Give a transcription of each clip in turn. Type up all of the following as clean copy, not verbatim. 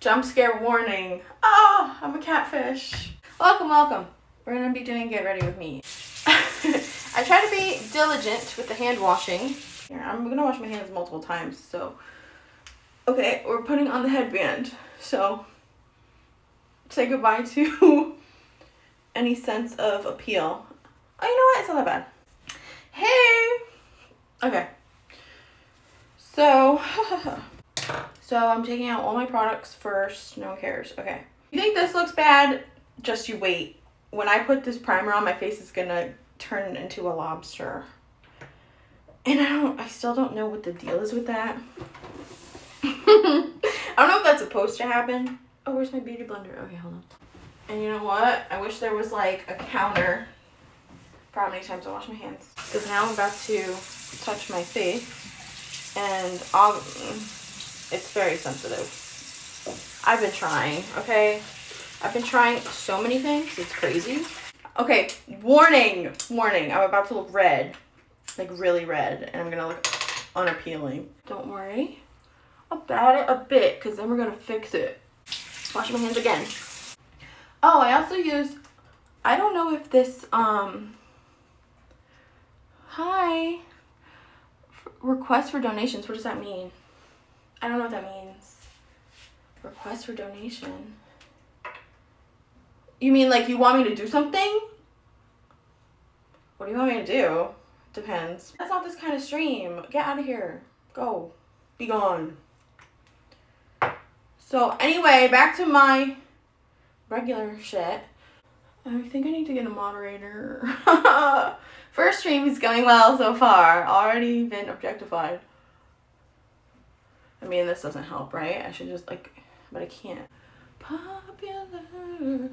Jump scare warning. Oh, I'm a catfish. Welcome, welcome. We're gonna be doing Get Ready With Me. I try to be diligent with the hand washing. Here, I'm gonna wash my hands multiple times, so. Okay, we're putting on the headband. So, say goodbye to any sense of appeal. Oh, you know what? It's not that bad. Hey! Okay. So I'm taking out all my products first. No one cares. Okay. You think this looks bad? Just you wait. When I put this primer on, my face is gonna turn into a lobster. And I still don't know what the deal is with that. I don't know if that's supposed to happen. Oh, where's my beauty blender? Okay, hold on. And you know what? I wish there was like a counter for how many times I wash my hands. Because now I'm about to touch my face. And it's very sensitive. I've been trying, okay? I've been trying so many things. It's crazy. Okay, warning. I'm about to look red. Like really red. And I'm going to look unappealing. Don't worry about it a bit, because then we're going to fix it. Wash my hands again. Oh, I also use, I don't know if this, hi. Request for donations. What does that mean? I don't know what that means. Request for donation. You mean like you want me to do something? What do you want me to do? Depends. That's not this kind of stream. Get out of here. Go. Be gone. So anyway, back to my regular shit. I think I need to get a moderator. First stream is going well so far. Already been objectified. I mean, this doesn't help, right? I should just like, but I can't. Popular.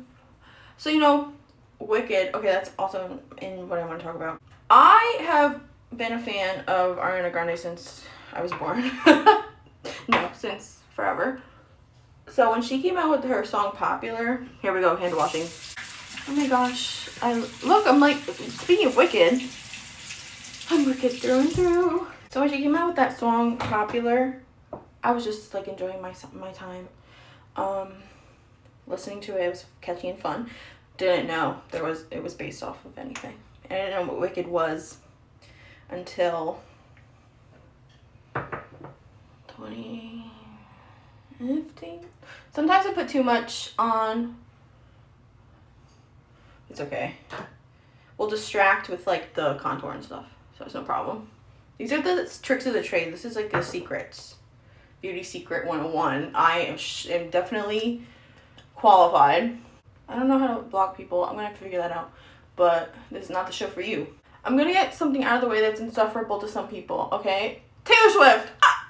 So, you know, Wicked. Okay, that's also in what I want to talk about. I have been a fan of Ariana Grande since I was born. No, since forever. So when she came out with her song Popular, here we go, hand washing. Oh my gosh. I'm like, speaking of Wicked, I'm Wicked through and through. So when she came out with that song Popular, I was just like enjoying my time. Listening to it, it was catchy and fun. Didn't know it was based off of anything. I didn't know what Wicked was until 2015. Sometimes I put too much on. It's okay. We'll distract with like the contour and stuff, so it's no problem. These are the tricks of the trade. This is like the secrets. Beauty Secret 101. I am definitely qualified. I don't know how to block people. I'm gonna have to figure that out. But this is not the show for you. I'm gonna get something out of the way that's insufferable to some people, okay? Taylor Swift! Ah!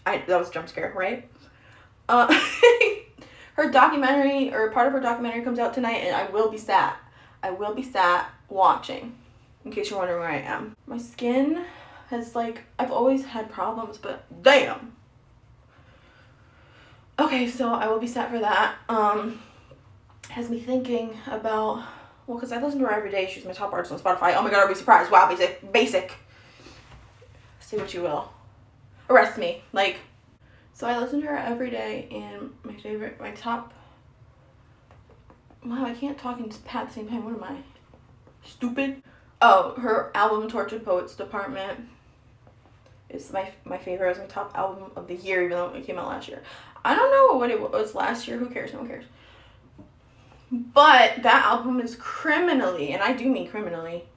That was a jump scare, right? Her documentary, or part of her documentary, comes out tonight, and I will be sat watching, in case you're wondering where I am. My skin has, like, I've always had problems, but damn! Okay, so I will be sat for that. Has me thinking about, well, because I listen to her every day. She's my top artist on Spotify. Oh my god, I'll be surprised. Wow, basic. Say what you will. Arrest me. Like, so I listen to her every day, and my top, wow, I can't talk and pat at the same time. What am I? Stupid? Oh, her album, Tortured Poets Department, is my favorite. It was my top album of the year, even though it came out last year. I don't know what it was last year. Who cares? No one cares. But that album is criminally, and I do mean criminally,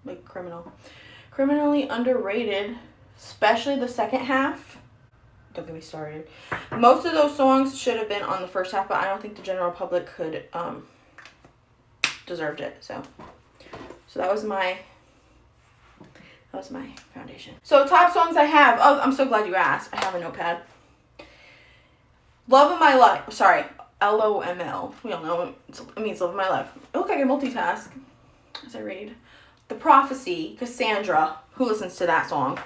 like criminally underrated, especially the second half. Don't get me started. Most of those songs should have been on the first half, but I don't think the general public could deserved it. So that was my foundation. So top songs I have. Oh, I'm so glad you asked. I have a notepad. Love of My Life. Sorry. LOML. We all know it means Love of My Life. I look like I multitask as I read. The Prophecy, Cassandra. Who listens to that song?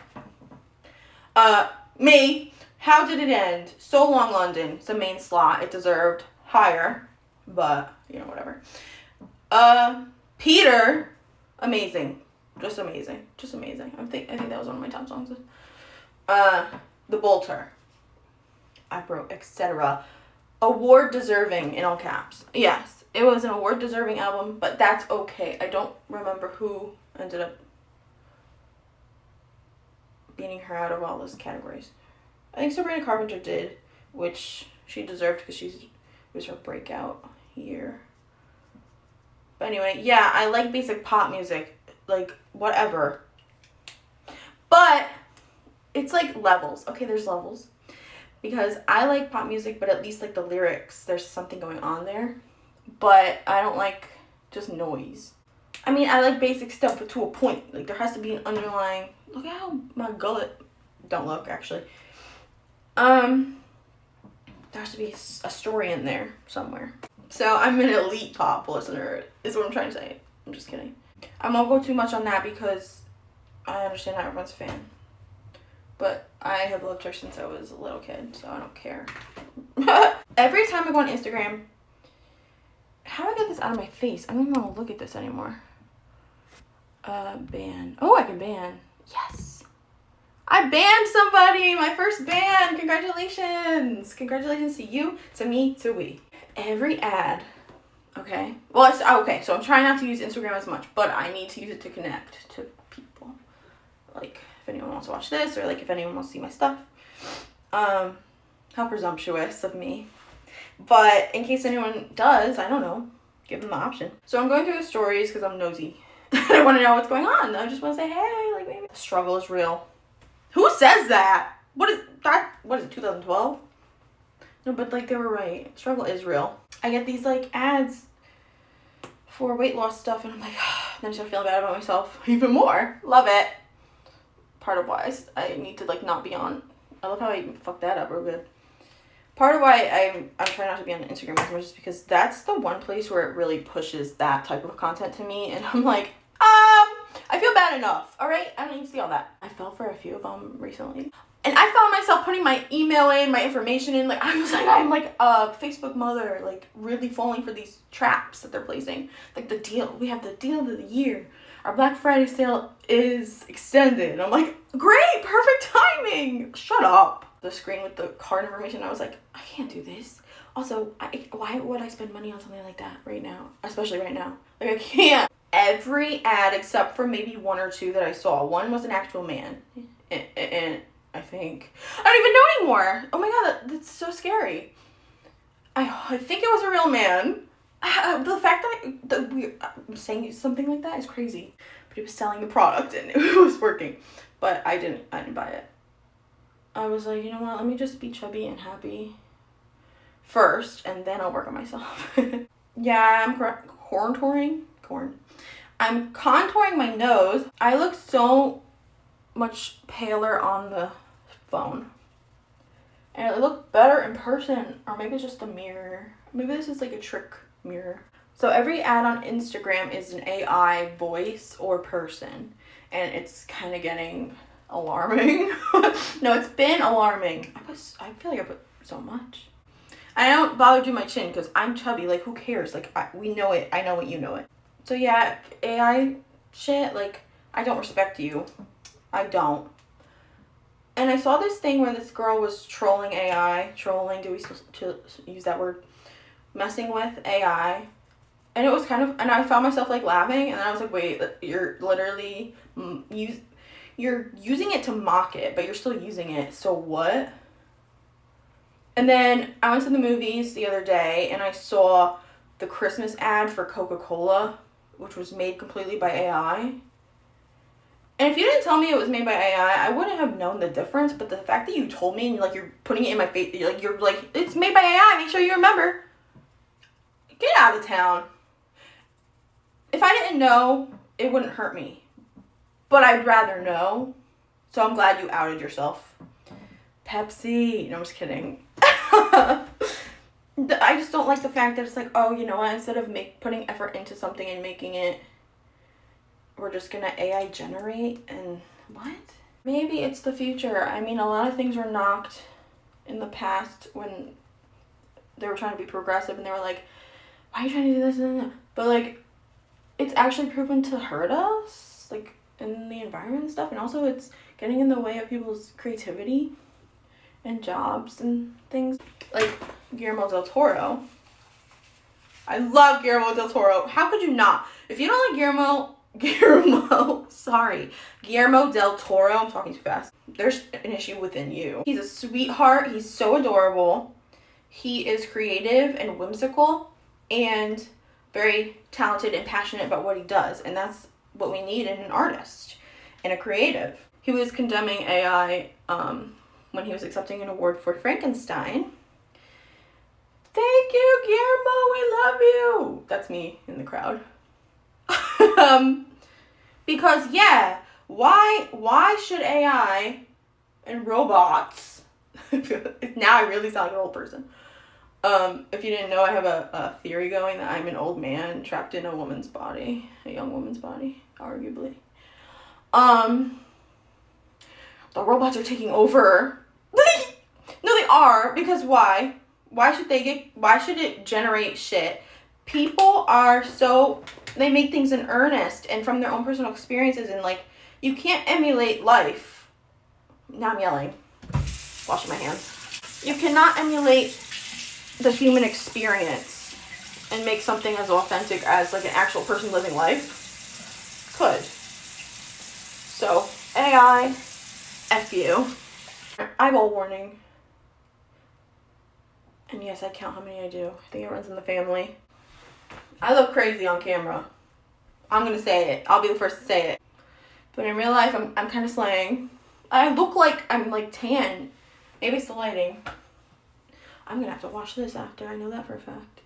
Me. How Did It End? So Long London. It's a main slot. It deserved higher, but you know, whatever. Peter. Amazing. Just amazing. Just amazing. I think that was one of my top songs. The Bolter. I broke, etc. Award deserving in all caps. Yes, it was an award deserving album, but that's okay. I don't remember who ended up beating her out of all those categories. I think Sabrina Carpenter did, which she deserved because it was her breakout year. But anyway, yeah, I like basic pop music, like whatever. But it's like levels. Okay, there's levels. Because I like pop music, but at least like the lyrics, there's something going on there. But I don't like just noise. I mean, I like basic stuff, but to a point. Like there has to be an underlying, look at how my gullet, don't look actually. There has to be a story in there somewhere. So I'm an elite pop listener, is what I'm trying to say. I'm just kidding. I won't go too much on that because I understand not everyone's a fan. But I have loved her since I was a little kid, so I don't care. Every time I go on Instagram, how do I get this out of my face? I don't even want to look at this anymore. Ban. Oh, I can ban. Yes. I banned somebody. My first ban. Congratulations. Congratulations to you, to me, to we. Every ad. Okay. Well, okay. So I'm trying not to use Instagram as much, but I need to use it to connect to people. Like if anyone wants to watch this, or like if anyone wants to see my stuff. How presumptuous of me. But in case anyone does, I don't know, give them the option. So I'm going through the stories because I'm nosy. I want to know what's going on. I just want to say, hey, like maybe the struggle is real. Who says that? What is that? What is it, 2012? No, but like they were right. Struggle is real. I get these like ads for weight loss stuff and I'm like, then I start feeling bad about myself even more. Love it. Part of why I need to like not be on. I love how I fucked that up real good. Part of why I'm trying not to be on Instagram as much is because that's the one place where it really pushes that type of content to me. And I'm like, I feel bad enough, all right? I don't need to see all that. I fell for a few of them recently. And I found myself putting my email in, my information in. Like, I was like, I'm like a Facebook mother, like really falling for these traps that they're placing. Like the deal, we have the deal of the year. Our Black Friday sale is extended. I'm like, great, perfect timing. Shut up. The screen with the card information, I was like, I can't do this. Also, why would I spend money on something like that right now? Especially right now. Like, I can't. Every ad except for maybe one or two that I saw. One was an actual man. And I think, I don't even know anymore. Oh my God, that's so scary. I think it was a real man. The fact that I'm saying something like that is crazy. But he was selling the product and it was working. But I didn't buy it. I was like, you know what, let me just be chubby and happy first, and then I'll work on myself. Yeah, I'm contouring. I'm contouring my nose. I look so much paler on the phone. And I look better in person, or maybe it's just a mirror. Maybe this is like a trick mirror. So every ad on Instagram is an AI voice or person, and it's kind of getting alarming. No, it's been alarming. I feel like I put so much. I don't bother doing my chin because I'm chubby. Like, who cares? Like, we know it. I know it. You know it. So yeah, AI shit. Like, I don't respect you. I don't. And I saw this thing where this girl was trolling AI. Trolling. Do we still use that word? Messing with AI. And it was kind of. And I found myself like laughing. And then I was like, wait, you're literally you're using it to mock it, but you're still using it. So what? And then I went to the movies the other day and I saw the Christmas ad for Coca-Cola, which was made completely by AI. And if you didn't tell me it was made by AI, I wouldn't have known the difference. But the fact that you told me and you're putting it in my face, you're like, it's made by AI, make sure you remember. Get out of town. If I didn't know, it wouldn't hurt me. But I'd rather know. So I'm glad you outed yourself. Pepsi. No, I'm just kidding. I just don't like the fact that it's like, oh, you know what? Instead of putting effort into something and making it, we're just going to AI generate. And what? Maybe it's the future. I mean, a lot of things were knocked in the past when they were trying to be progressive. And they were like, why are you trying to do this? But like, it's actually proven to hurt us. Like, in the environment and stuff, and also it's getting in the way of people's creativity and jobs and things. Like Guillermo del Toro. I love Guillermo del Toro. How could you not? If you don't like Guillermo del Toro, I'm talking too fast. There's an issue within you. He's a sweetheart. He's so adorable. He is creative and whimsical and very talented and passionate about what he does. And that's what we need in an artist and a creative. He was condemning AI when he was accepting an award for Frankenstein. Thank you, Guillermo. We love you. That's me in the crowd. Because yeah, why should AI and robots? Now I really sound like an old person. If you didn't know, I have a theory going that I'm an old man trapped in a woman's body, a young woman's body, arguably. The robots are taking over. No, they are, because why? Why should it generate shit? People are they make things in earnest and from their own personal experiences, and like, you can't emulate life. Now I'm yelling. Washing my hands. You cannot emulate the human experience and make something as authentic as like an actual person living life could. So, AI, F you. Eyeball warning. And yes, I count how many I do. I think it runs in the family. I look crazy on camera. I'm gonna say it. I'll be the first to say it. But in real life, I'm kind of slaying. I look like I'm like tan. Maybe it's the lighting. I'm gonna have to watch this after. I know that for a fact.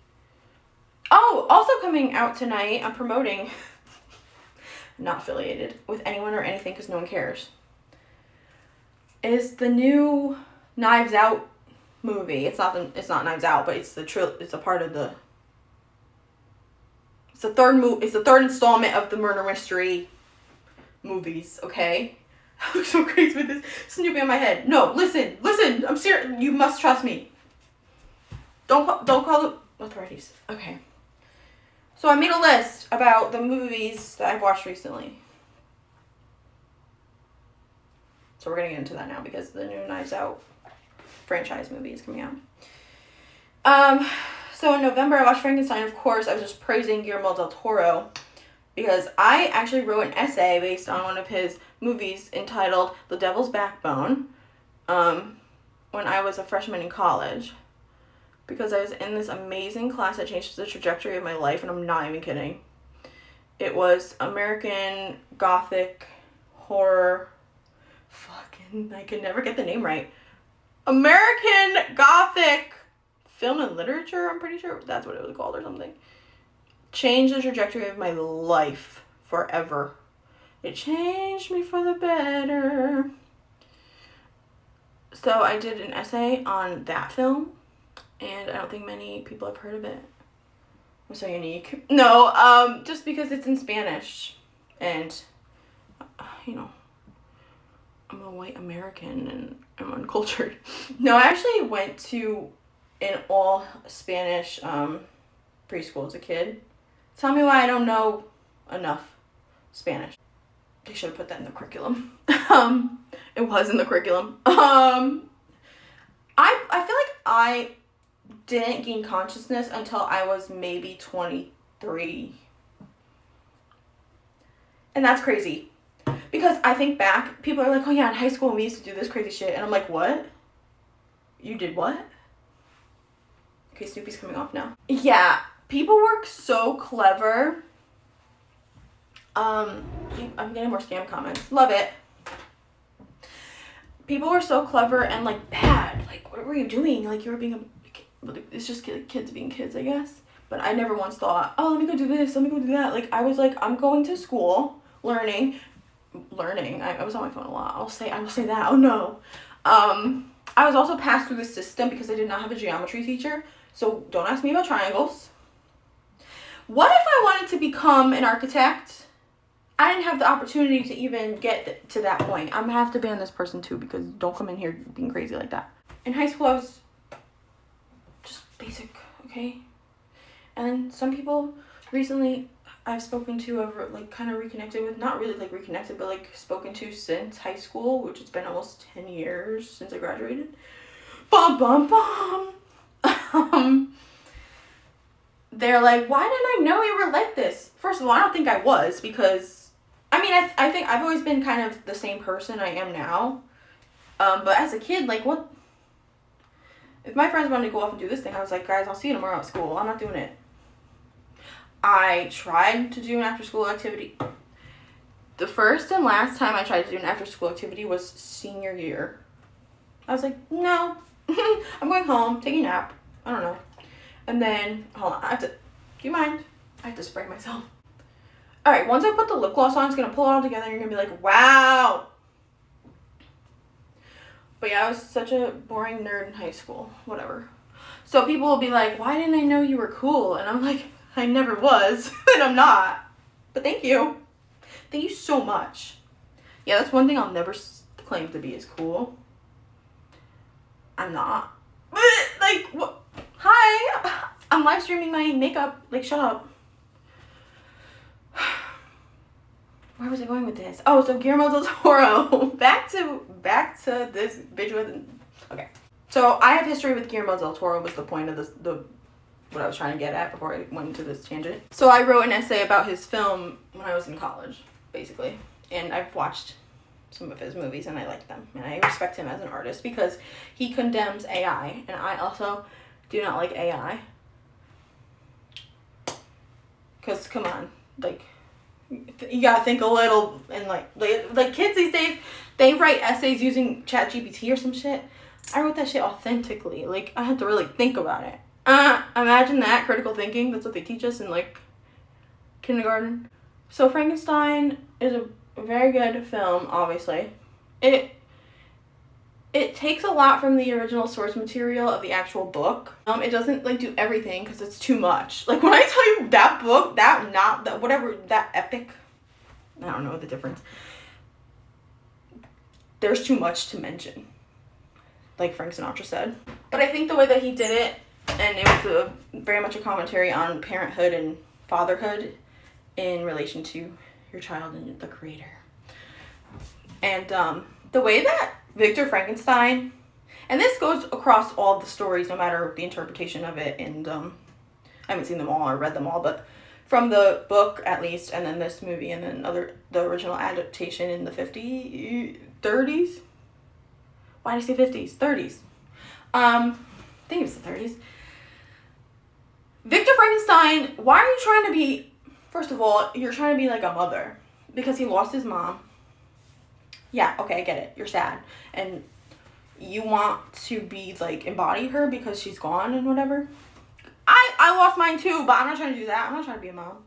Oh, also coming out tonight, I'm promoting. Not affiliated with anyone or anything because no one cares. Is the new Knives Out movie. It's not Knives Out, but it's a part of the. It's the third installment of the murder mystery movies. Okay, I'm so crazy with this snooping on my head. No, listen. I'm serious. You must trust me. Don't call the authorities. Okay. So I made a list about the movies that I've watched recently. So we're gonna get into that now because the new Knives Out franchise movie is coming out. So in November I watched Frankenstein. Of course, I was just praising Guillermo del Toro because I actually wrote an essay based on one of his movies entitled The Devil's Backbone when I was a freshman in college, because I was in this amazing class that changed the trajectory of my life, and I'm not even kidding. It was American Gothic horror. I can never get the name right. American Gothic film and literature, I'm pretty sure that's what it was called or something. Changed the trajectory of my life forever. It changed me for the better. So I did an essay on that film, and I don't think many people have heard of it. I'm so unique. No, just because it's in Spanish, and, you know, I'm a white American and I'm uncultured. No, I actually went to an all Spanish preschool as a kid. Tell me why I don't know enough Spanish. They should have put that in the curriculum. It was in the curriculum. I feel like I didn't gain consciousness until I was maybe 23. And that's crazy. Because I think back, people are like, oh yeah, in high school we used to do this crazy shit. And I'm like, what? You did what? Okay, Snoopy's coming off now. Yeah, people work so clever. I'm getting more scam comments. Love it. People were so clever and like bad. Like, what were you doing? Like, you were being it's just kids being kids, I guess. But I never once thought, oh, let me go do this, let me go do that. Like, I was like, I'm going to school, learning. I was on my phone a lot. I will say that. Oh no. I was also passed through the system because I did not have a geometry teacher. So don't ask me about triangles. What if I wanted to become an architect? I didn't have the opportunity to even get to that point. I'm gonna have to ban this person too, because don't come in here being crazy like that. In high school, I was just basic, okay? And then some people recently I've spoken to, have like kind of reconnected with, not really like reconnected, but like spoken to since high school, which it's been almost 10 years since I graduated. Bum, bum, bum. They're like, why didn't I know you were like this? First of all, I don't think I was, because, I mean, I think I've always been kind of the same person I am now. But as a kid, like, what? If my friends wanted to go off and do this thing, I was like, guys, I'll see you tomorrow at school. I'm not doing it. I tried to do an after-school activity. The first and last time I tried to do an after-school activity was senior year. I was like, no. I'm going home, taking a nap. I don't know. And then, hold on, I have to, do you mind? I have to spray myself. Alright, once I put the lip gloss on, it's going to pull it all together and you're going to be like, wow. But yeah, I was such a boring nerd in high school. Whatever. So people will be like, why didn't I know you were cool? And I'm like, I never was. And I'm not. But thank you. Thank you so much. Yeah, that's one thing I'll never claim to be as cool. I'm not. Like, what? Hi. I'm live streaming my makeup. Like, shut up. Where was I going with this? Oh, so Guillermo del Toro. Back to this bitch with. Okay. So I have history with Guillermo del Toro. Was the point of what I was trying to get at before I went into this tangent. So I wrote an essay about his film when I was in college, basically, and I've watched some of his movies and I like them, and I respect him as an artist because he condemns AI, and I also do not like AI. Because come on, like, you gotta think a little, and like kids these days, they write essays using ChatGPT or some shit. I wrote that shit authentically. Like, I had to really think about it. Imagine that, critical thinking. That's what they teach us in like kindergarten. So Frankenstein is a very good film, obviously. It takes a lot from the original source material of the actual book. It doesn't like do everything because it's too much. Like when I tell you that book, that epic, I don't know the difference. There's too much to mention, like Frank Sinatra said. But I think the way that he did it, and it was very much a commentary on parenthood and fatherhood in relation to your child and the creator. And the way that Victor Frankenstein, and this goes across all the stories, no matter the interpretation of it, and I haven't seen them all or read them all, but from the book at least, and then this movie, and then the original adaptation in the 30s? Why did I say 50s? 30s. I think it was the 30s. Victor Frankenstein, why are you trying to be, first of all, you're trying to be like a mother, because he lost his mom. Yeah, okay, I get it. You're sad. And you want to be, like, embody her because she's gone and whatever. I lost mine too, but I'm not trying to do that. I'm not trying to be a mom.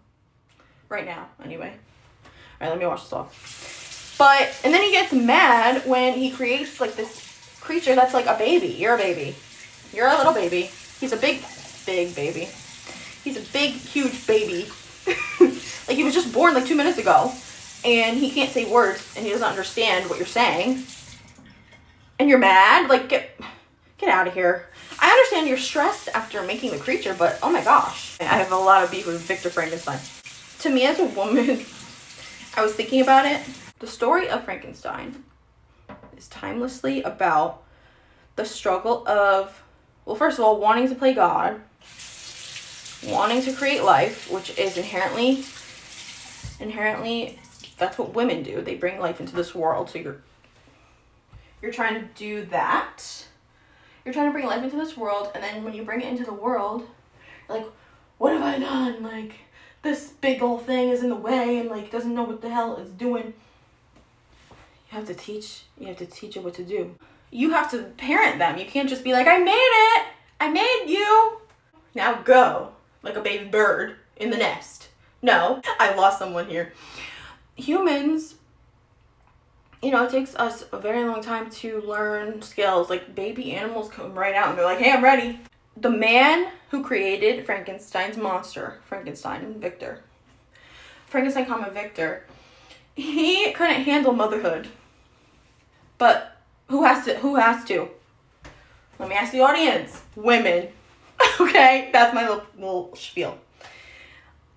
Right now, anyway. Alright, let me wash this off. But, and then he gets mad when he creates, like, this creature that's like a baby. You're a baby. You're a little baby. He's a big baby. He's a big, huge baby. Like, he was just born, like, 2 minutes ago. And he can't say words, and he doesn't understand what you're saying. And you're mad? Like, get out of here. I understand you're stressed after making the creature, but oh my gosh. I have a lot of beef with Victor Frankenstein. To me as a woman, I was thinking about it. The story of Frankenstein is timelessly about the struggle of, well, first of all, wanting to play God, wanting to create life, which is inherently, that's what women do. They bring life into this world. So you're trying to do that. You're trying to bring life into this world, and then when you bring it into the world, like, what have I done? Like, this big old thing is in the way, and like doesn't know what the hell it's doing. You have to teach it what to do. You have to parent them. You can't just be like, I made it. I made you. Now go. Like a baby bird in the nest. No, I lost someone here. Humans, you know, it takes us a very long time to learn skills. Like, baby animals come right out and they're like, hey, I'm ready. The man who created Frankenstein's monster, Frankenstein, Victor, he couldn't handle motherhood. But who has to? Let me ask the audience. Women. Okay, that's my little spiel.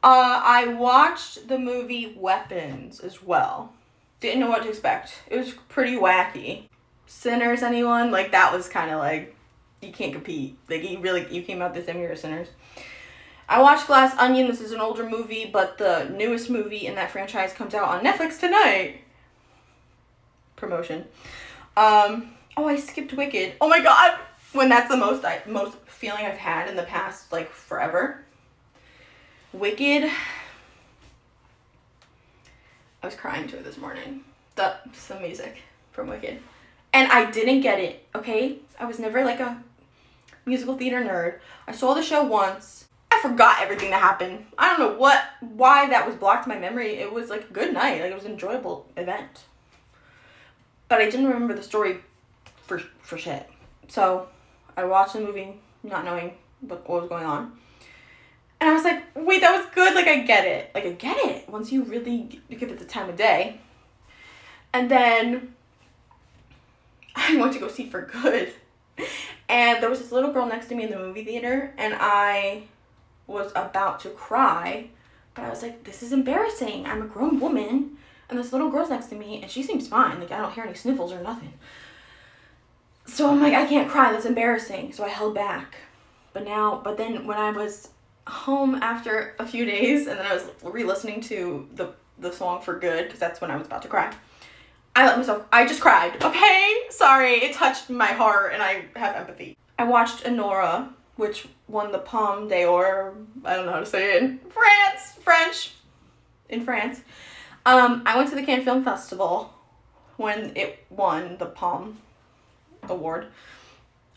I watched the movie Weapons as well. Didn't know what to expect. It was pretty wacky. Sinners, anyone? Like, that was kind of like, you can't compete. Like, you came out the same year as Sinners. I watched Glass Onion. This is an older movie, but the newest movie in that franchise comes out on Netflix tonight. Promotion. Oh, I skipped Wicked. Oh my god! When that's the most feeling I've had in the past, like, forever. Wicked. I was crying to it this morning. Some music from Wicked. And I didn't get it, okay? I was never, like, a musical theater nerd. I saw the show once. I forgot everything that happened. I don't know why that was blocked in my memory. It was, like, a good night. Like, it was an enjoyable event. But I didn't remember the story for shit. So, I watched the movie not knowing what was going on. And I was like, wait, that was good. Like, I get it. Like, I get it. Once you really give it the time of day. And then I went to go see For Good. And there was this little girl next to me in the movie theater. And I was about to cry. But I was like, this is embarrassing. I'm a grown woman. And this little girl's next to me. And she seems fine. Like, I don't hear any sniffles or nothing. So I'm like, I can't cry. That's embarrassing. So I held back. But then when I was home after a few days, and then I was re-listening to the song For Good, because that's when I was about to cry, I just cried. Okay? Sorry. It touched my heart, and I have empathy. I watched Anora, which won the Palme d'Or. I don't know how to say it in French. In France. I went to the Cannes Film Festival when it won the Palme Award.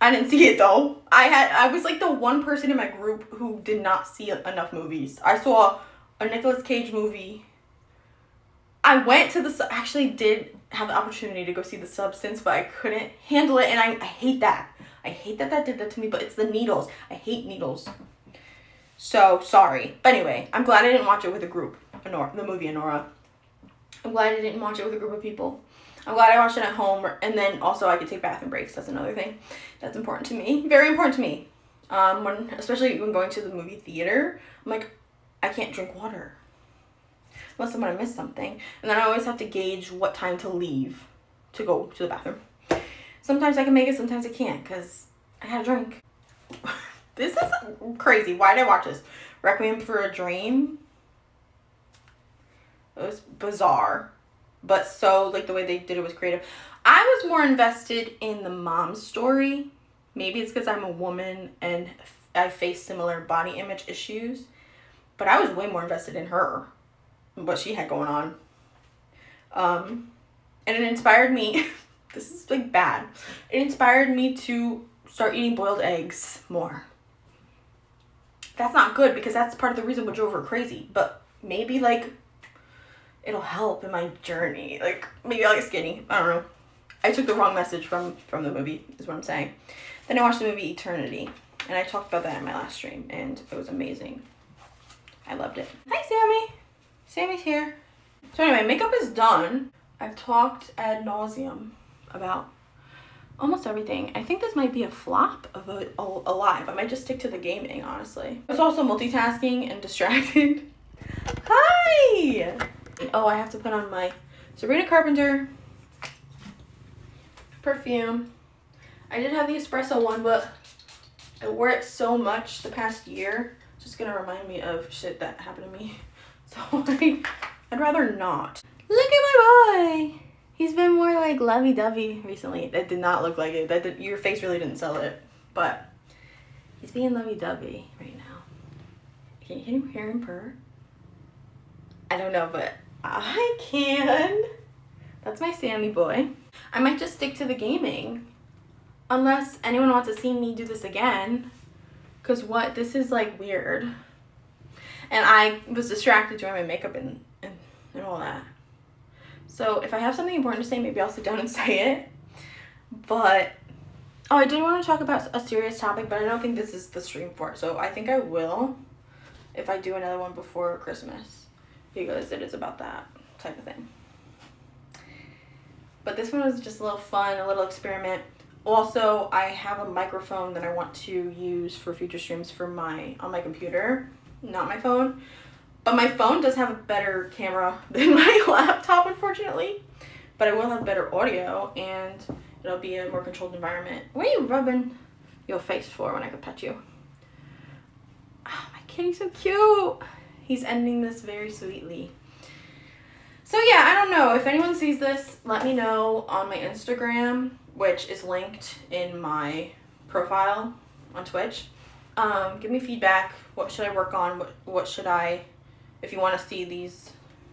I didn't see it though. I was like the one person in my group who did not see enough movies. I saw a Nicolas Cage movie. I went to actually did have the opportunity to go see The Substance, but I couldn't handle it, and I hate that. I hate that did that to me, but it's the needles. I hate needles. So, sorry. But anyway, I'm glad I didn't watch it with a group, the movie Anora. I'm glad I didn't watch it with a group of people. I'm glad I watched it at home, and then also I could take bathroom breaks. That's another thing that's important to me. Very important to me. Especially when going to the movie theater, I'm like, I can't drink water unless I'm gonna miss something. And then I always have to gauge what time to leave to go to the bathroom. Sometimes I can make it, sometimes I can't, because I gotta drink. This is crazy. Why did I watch this? Requiem for a Dream. It was bizarre. But so, like, the way they did it was creative. I was more invested in the mom's story. Maybe it's because I'm a woman and I face similar body image issues. But I was way more invested in her. What she had going on. And it inspired me. This is, like, bad. It inspired me to start eating boiled eggs more. That's not good because that's part of the reason what drove her crazy. But maybe, like, it'll help in my journey. Like, maybe I'll get skinny. I don't know. I took the wrong message from the movie, is what I'm saying. Then I watched the movie Eternity. And I talked about that in my last stream. And it was amazing. I loved it. Hi, Sammy. Sammy's here. So anyway, makeup is done. I've talked ad nauseum about almost everything. I think this might be a flop of a live. I might just stick to the gaming, honestly. I was also multitasking and distracted. Hi! Oh, I have to put on my Sabrina Carpenter perfume. I did have the espresso one, but I wore it so much the past year. It's just gonna remind me of shit that happened to me. So I'd rather not. Look at my boy! He's been more like lovey-dovey recently. That did not look like it. Your face really didn't sell it. But he's being lovey-dovey right now. Can you hear him purr? I don't know, but I can. That's my Sammy boy. I might just stick to the gaming. Unless anyone wants to see me do this again. Because this is like weird. And I was distracted doing my makeup and all that. So if I have something important to say, maybe I'll sit down and say it. But, oh, I did want to talk about a serious topic, but I don't think this is the stream for it. So I think I will if I do another one before Christmas. Because it is about that type of thing. But this one was just a little fun, a little experiment. Also, I have a microphone that I want to use for future streams on my computer, not my phone. But my phone does have a better camera than my laptop, unfortunately. But I will have better audio, and it'll be a more controlled environment. Why are you rubbing you'll face for when I can pet you. Oh, my kitty's so cute. He's ending this very sweetly. So yeah, I don't know. If anyone sees this, let me know on my Instagram, which is linked in my profile on Twitch. Give me feedback. What should I work on? What should I, if you want to see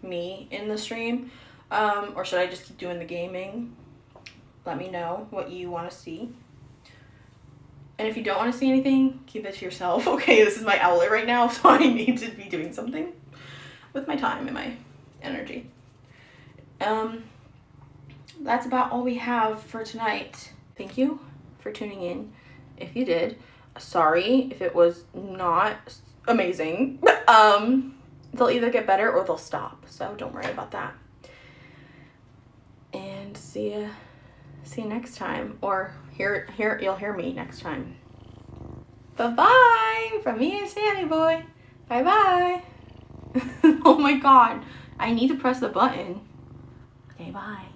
me in the stream, or should I just keep doing the gaming? Let me know what you want to see. And if you don't want to see anything, keep it to yourself. Okay, this is my outlet right now, so I need to be doing something with my time and my energy. That's about all we have for tonight. Thank you for tuning in. If you did, sorry if it was not amazing. They'll either get better or they'll stop, so don't worry about that. And see you next time, or you'll hear me next time. Bye-bye from me and Sammy boy. Bye-bye. Oh my god, I need to press the button. Okay, bye.